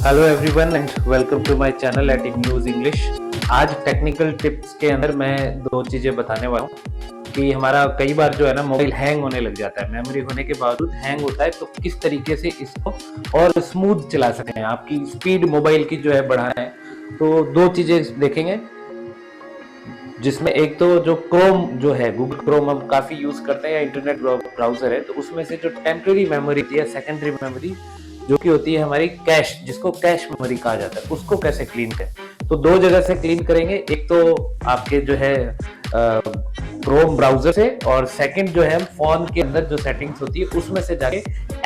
Hello everyone and welcome to my channel at news English. आज technical tips के अंदर मैं दो चीज़ें बताने वाला हूँ कि हमारा कई बार जो है ना मोबाइल हैंग होने लग जाता है, मेमोरी होने के बावजूद हैंग होता है, तो किस तरीके से इसको और स्मूथ चला सकते हैं, आपकी स्पीड मोबाइल की जो है बढ़ाना है। तो दो चीज़ें देखेंगे जिसमें एक तो जो क्रोम जो है, गूगल क्रोम हम काफ़ी यूज़ करते हैं या इंटरनेट ब्राउज़र है, तो उसमें से जो टेम्परेरी मेमोरी या सेकेंडरी मेमोरी जो कि होती है हमारी कैश, जिसको कैश मेमोरी कहा जाता है, उसको कैसे क्लीन करें। तो दो जगह से क्लीन करेंगे, एक तो आपके जो है क्रोम ब्राउजर से, और सेकंड जो है फोन के अंदर जो सेटिंग्स होती है उसमें से जाके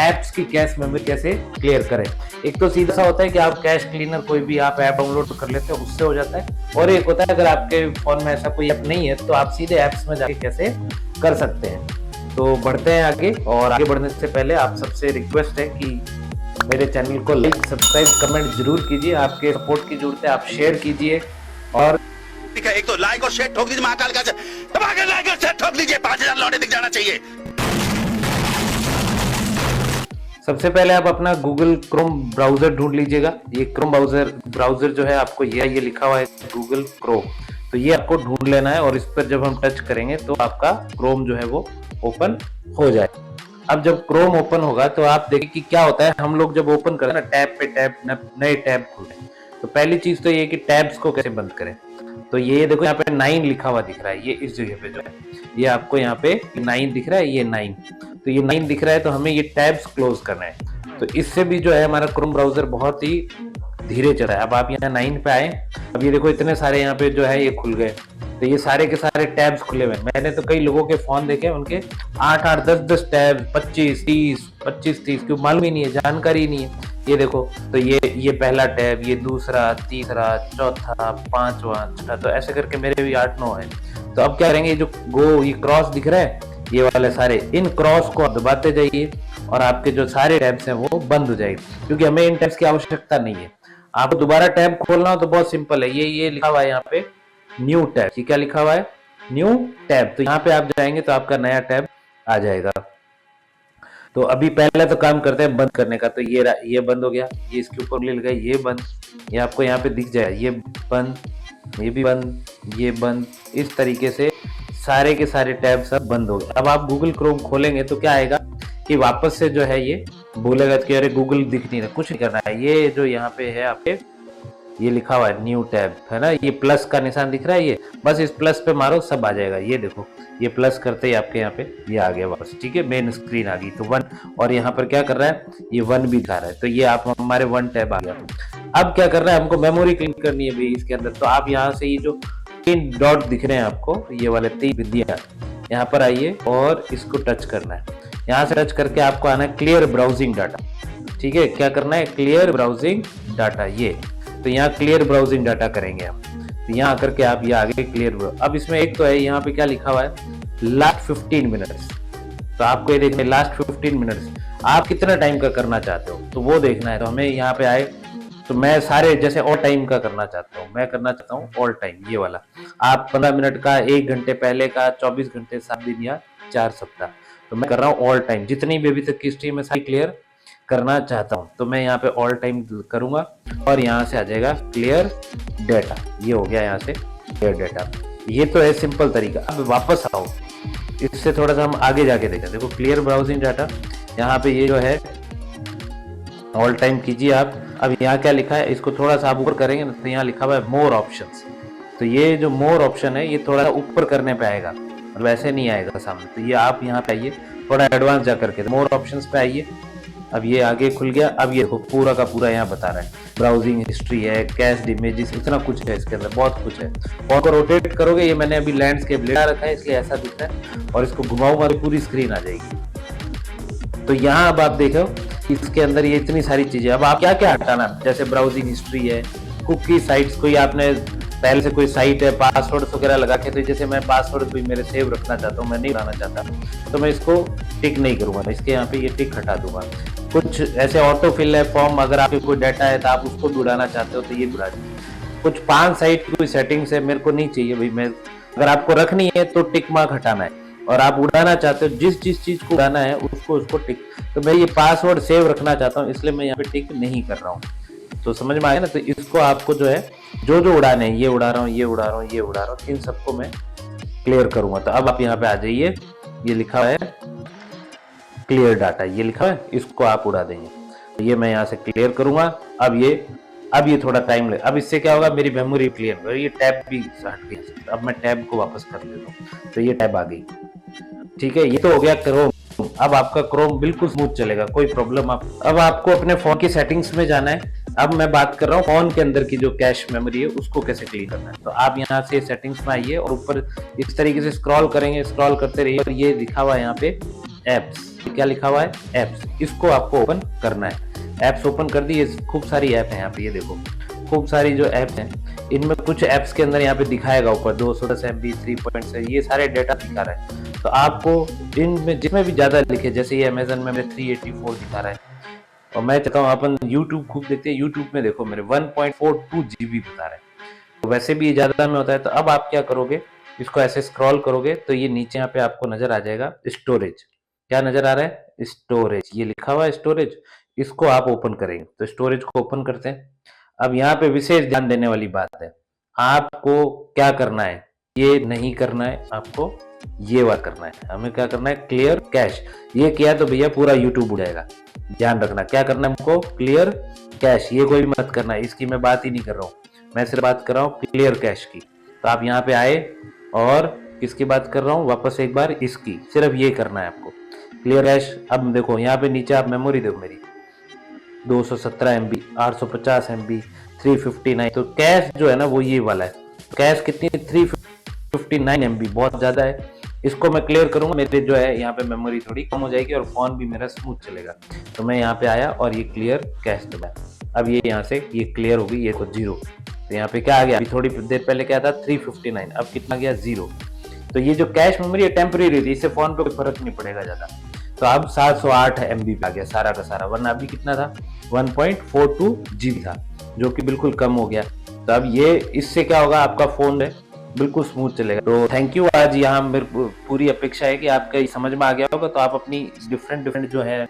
एप्स की कैश मेमोरी कैसे क्लियर करें। एक तो सीधा सा होता है कि आप कैश क्लीनर कोई भी आप ऐप डाउनलोड कर लेते हैं, उससे हो जाता है, और एक होता है अगर आपके फोन में ऐसा कोई ऐप नहीं है तो आप सीधे एप्स में जाके कैसे कर सकते हैं। तो बढ़ते हैं आगे, और आगे बढ़ने से पहले आप सबसे रिक्वेस्ट है कि मेरे चैनल को लाइक, सब्सक्राइब, कमेंट जरूर कीजिए। आपके सपोर्ट की जरूरत है, आप शेयर कीजिए। और ठीक है, एक तो लाइक और शेयर ठोक दीजिए, महाकाल का दबाकर लाइक और शेयर ठोक दीजिए, 5000 लौटे दिख जाना चाहिए। सबसे पहले आप अपना गूगल क्रोम ब्राउजर ढूंढ लीजिएगा। ये क्रोम ब्राउजर जो है आपको ये लिखा हुआ है गूगल क्रोम, तो ये आपको ढूंढ लेना है, और इस पर जब हम टच करेंगे तो आपका क्रोम जो है वो ओपन हो जाए। अब जब क्रोम ओपन होगा तो आप देखिए कि क्या होता है। हम लोग जब ओपन करें ना, टैब पे टैब, नए टैब खुले, तो पहली चीज तो ये कि टैब्स को कैसे बंद करें। तो ये देखो यहाँ पे 9 लिखा हुआ दिख रहा है, ये इस जगह पे जो है, ये आपको यहाँ पे 9 दिख रहा है, ये 9, तो ये 9 दिख रहा है, तो हमें ये टैब्स क्लोज करना है। तो इससे भी जो है हमारा क्रोम ब्राउजर बहुत ही धीरे चल रहा है। अब आप यहाँ 9 पे आए, अब ये देखो इतने सारे यहाँ पे जो है ये खुल गए, तो ये सारे के सारे टैब्स खुले हुए हैं। मैंने तो कई लोगों के फोन देखे, उनके 8-8, 10-10 टैब, 25-30 क्यों मालूम ही नहीं है, जानकारी ही नहीं है। ये देखो, तो ये पहला टैब, ये दूसरा, तीसरा, चौथा, पांचवा, छठा, तो ऐसे करके मेरे भी 8-9 है। तो अब क्या करेंगे, ये क्रॉस दिख रहा है, ये वाले सारे, इन क्रॉस को दबाते जाइए और आपके जो सारे टैब्स हैं वो बंद हो जाएंगे, क्योंकि हमें इन टैब्स की आवश्यकता नहीं है। आपको दोबारा टैब खोलना हो तो बहुत सिंपल है, ये लिखा हुआ है यहाँ पे न्यू टैब। ये क्या लिखा हुआ है, न्यू टैब, तो यहाँ पे आप जाएंगे तो आपका नया टैब आ जाएगा। तो अभी पहले तो काम करते हैं बंद करने का, तो ये बंद हो गया, ये इसके ऊपर ले लगा, ये बंद, ये आपको यहाँ पे दिख जाएगा, ये बंद, ये भी बंद, ये बंद, इस तरीके से सारे के सारे टैब सब बंद हो गए। अब आप गूगल क्रोम खोलेंगे तो क्या आएगा कि वापस से जो है ये बोलेगा कि अरे गूगल दिख नहीं रहा, कुछ नहीं करना है। ये जो यहाँ पे है आपके, ये लिखा हुआ है न्यू टैब, है ना, ये प्लस का निशान दिख रहा है, ये बस इस प्लस पे मारो, सब आ जाएगा। ये देखो, ये प्लस करते ही आपके यहाँ पे ये आ गया वापस, ठीक है, मेन स्क्रीन आ गई। तो 1, और यहाँ पर क्या कर रहा है, ये 1 भी दिखा रहा है, तो ये आप हमारे 1 टैब आ गया। अब क्या कर रहा है, हमको मेमोरी क्लीन करनी है भी इसके अंदर, तो आप यहाँ से ये जो 3 डॉट दिख रहे हैं आपको, ये वाले 3 बिंदियां, यहाँ पर आइए और इसको टच करना है। यहाँ से टच करके आपको आना है क्लियर ब्राउजिंग डाटा, ठीक है, क्या करना है, क्लियर ब्राउजिंग डाटा, ये तो यहाँ क्लियर ब्राउजिंग डाटा करेंगे हम। तो यहाँ करके आप ये आगे क्लियर, अब इसमें एक तो है यहाँ पे क्या लिखा हुआ है, लास्ट 15 मिनट्स, तो आपको ये देखना है लास्ट 15 मिनट्स, आप कितना टाइम का करना चाहते हो तो वो देखना है। तो हमें यहाँ पे आए, तो मैं सारे जैसे ऑल टाइम का करना चाहता हूँ, मैं करना चाहता हूँ ऑल टाइम, ये वाला। आप 15 मिनट का, 1 घंटे पहले का, 24 घंटे, 7 दिन या 4 सप्ताह, तो मैं कर रहा हूँ ऑल टाइम, जितनी भी अभी तक की स्ट्रीम है सारी क्लियर करना चाहता हूं। तो मैं यहाँ पे ऑल टाइम करूंगा, और यहाँ से आ जाएगा क्लियर डेटा, ये हो गया यहाँ से क्लियर डेटा। ये तो है सिंपल तरीका। अब वापस आओ, इससे थोड़ा सा हम आगे जाके देखें। देखो क्लियर ब्राउजिंग डाटा, यहाँ पे ये जो है ऑल टाइम कीजिए आप। अब यहाँ क्या लिखा है, इसको थोड़ा सा आप ऊपर करेंगे ना, तो यहाँ लिखा हुआ है मोर ऑप्शंस, तो ये जो मोर ऑप्शन है ये थोड़ा सा ऊपर करने पे आएगा, और वैसे नहीं आएगा सामने। तो ये आप यहाँ पे आइए, थोड़ा एडवांस जा करके मोर ऑप्शंस पे आइए। अब ये आगे खुल गया। अब ये देखो पूरा का पूरा यहाँ बता रहा है, ब्राउजिंग हिस्ट्री है, कैश्ड इमेजेस, इतना कुछ है इसके अंदर, बहुत कुछ है। और को रोटेट करोगे, ये मैंने अभी लैंडस्केप ले रखा है इसलिए ऐसा दिख रहा है, और इसको घुमाऊंगा तो पूरी स्क्रीन आ जाएगी। तो यहाँ अब आप देखो इसके अंदर ये इतनी सारी चीजें। अब आप क्या क्या हटाना, जैसे ब्राउजिंग हिस्ट्री है, कुकी साइट्स, कोई आपने पहले से कोई साइट है, पासवर्ड वगैरह लगा के, तो जैसे मैं पासवर्ड भी मेरे सेव रखना चाहता हूँ, मैं नहीं बनाना चाहता, तो मैं इसको टिक नहीं करूंगा, इसके यहाँ पे ये टिक हटा दूंगा। कुछ ऐसे ऑटो फिल है फॉर्म, अगर आपके कोई डाटा है तो आप उसको भी उड़ाना चाहते हो तो ये उड़ा दीजिए। कुछ 5 साइट की कोई सेटिंग्स है, मेरे को नहीं चाहिए भाई, मैं अगर आपको रखनी है तो टिक मार्क हटाना है, और आप उड़ाना चाहते हो जिस चीज को उड़ाना है उसको टिक। तो मैं ये पासवर्ड सेव रखना चाहता हूँ, इसलिए मैं यहाँ पे टिक नहीं कर रहा हूँ। तो समझ में आया ना। तो इसको आपको जो है जो जो उड़ाने हैं, ये उड़ा रहा हूँ, ये उड़ा रहा हूँ, ये उड़ा रहा हूँ, इन सबको मैं क्लियर करूंगा। तो अब आप यहाँ पे आ जाइए, ये लिखा है क्लियर डाटा, ये लिखा है, इसको आप उड़ा देंगे। तो ये मैं यहाँ से क्लियर करूंगा। अब ये थोड़ा टाइम ले, अब इससे क्या होगा, मेरी मेमोरी क्लियर होगा। ये टैब भी हट गई, अब मैं टैब को वापस कर लेता हूँ। तो ये टैब आ गई, ठीक है। ये तो हो गया क्रोम। अब आपका क्रोम बिल्कुल स्मूथ चलेगा, कोई प्रॉब्लम अब आपको अपने फोन की सेटिंग्स में जाना है। अब मैं बात कर रहा हूँ फोन के अंदर की जो कैश मेमोरी है उसको कैसे क्लीन करना है। तो आप यहाँ से सेटिंग्स में आइए और ऊपर इस तरीके से स्क्रॉल करेंगे, स्क्रॉल करते रहिए और ये लिखा हुआ है यहाँ पे एप्स। क्या लिखा हुआ है? एप्स। इसको आपको ओपन करना है। एप्स ओपन कर दी। खूब सारी ऐप है यहाँ पे, ये देखो खूब सारी जो ऐप्स हैं, इनमें कुछ ऐप्स के अंदर यहाँ पे दिखाएगा ऊपर 210 MB 3.7, ये सारे डेटा दिखा रहा है। तो आपको इनमें जिसमें भी ज्यादा लिखे, जैसे ये अमेजन में मेरे 384 दिखा रहा है, और मैं चाहता हूँ अपन यूट्यूब खूब देखते हैं, यूट्यूब में देखो मेरे 1.42 GB बता रहा है। तो वैसे भी ये ज्यादा में होता है। तो अब आप क्या करोगे, इसको ऐसे स्क्रॉल करोगे तो ये नीचे यहाँ पे आपको नजर आ जाएगा स्टोरेज। क्या नजर आ रहा है? स्टोरेज, ये लिखा हुआ है स्टोरेज। इसको आप ओपन करेंगे। तो स्टोरेज को ओपन करते हैं। अब यहाँ पे विशेष ध्यान देने वाली बात है, आपको क्या करना है, ये नहीं करना है, आपको ये वाला करना है। हमें क्या करना है? Clear cash. ये किया तो भैया पूरा यूट्यूब उड़ेगा। ध्यान रखना क्या करना है हमको, क्लियर कैश। ये कोई मत करना है, इसकी मैं बात ही नहीं कर रहा हूँ, मैं सिर्फ बात कर रहा हूँ क्लियर कैश की। तो आप यहाँ पे आए और किसकी बात कर रहा हूँ, वापस एक बार इसकी, सिर्फ ये करना है आपको क्लियर कैश। अब देखो यहाँ पे नीचे आप मेमोरी देखो मेरी 217 MB, 850 MB, 359। तो कैश जो है ना वो ये वाला है। कैश कितनी? 359 MB, बहुत ज्यादा है। इसको मैं क्लियर करूंगा, मेरे जो है यहाँ पे मेमोरी थोड़ी कम हो जाएगी और फोन भी मेरा स्मूथ चलेगा। तो मैं यहाँ पे आया और ये क्लियर कैश दबाया। अब ये यहाँ से ये क्लियर हो गई, ये तो 0। तो यहाँ पे क्या आ गया, अभी थोड़ी देर पहले क्या था 359, अब कितना गया 0। तो ये जो कैश मेमोरी है टेम्परेरी थी, इससे फोन पे कोई फर्क नहीं पड़ेगा ज्यादा। तो अब 708 MB आ गया सारा का सारा, वरना अभी कितना था 1.42 GB था, जो कि बिल्कुल कम हो गया। तो अब ये इससे क्या होगा, आपका फोन है बिल्कुल स्मूथ चलेगा। तो थैंक यू। आज यहाँ मेरे पूरी अपेक्षा है कि आपका समझ में आ गया होगा। तो आप अपनी डिफरेंट जो है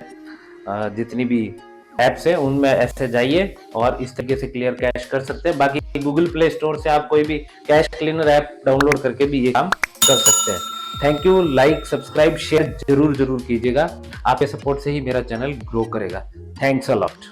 जितनी भी ऐप्स है उनमें ऐसे जाइए और इस तरीके से क्लियर कैश कर सकते हैं। बाकी गूगल प्ले स्टोर से आप कोई भी कैश क्लीनर ऐप डाउनलोड करके भी ये काम कर सकते हैं। Thank you. Like, subscribe, share जरूर कीजिएगा। आपके सपोर्ट से ही मेरा चैनल ग्रो करेगा। Thanks a lot.